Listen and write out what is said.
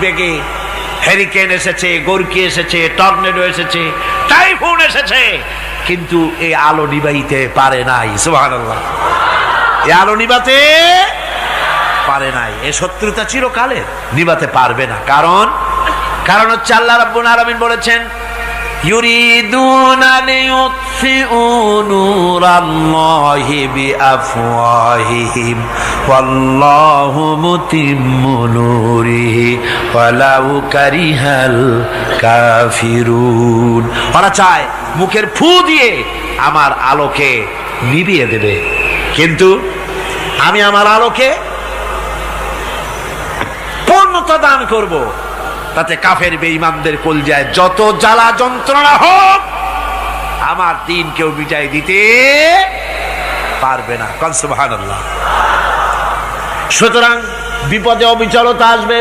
বেগে হ্যারিকেন এসেছে, গর্কি এসেছে, টর্নেডো এসেছে, টাইফুন এসেছে, কিন্তু এই আলো নিবাইতে পারে নাই। সুবহানাল্লাহ। এই আলো নিবাতে পারে নাই। এই শত্রুতা চিরকালের, নিবাতে পারবে না। কারণ হচ্ছে আল্লাহ রাব্বুল আলামিন বলেছেন, ইউরিদুনা লিইউতফিউ নূরাল্লাহি বিআফওয়াহিহিম ওয়াল্লাহু মুতিম্মু নূরিহি ওয়ালাউ কারিহাল কাফিরুন। ওরা চায় মুখের ফু দিয়ে আমার আলোকে নিভিয়ে দেবে, কিন্তু আমি আমার আলোকে পূর্ণতা দান করব, তাতে কাফের বেঈমানদের কলজায় যত জ্বালা যন্ত্রণা হোক আমার দিন কেউ মিটাই দিতে পারবে না। সুতরাং বিপদে অবিচলতা আসবে।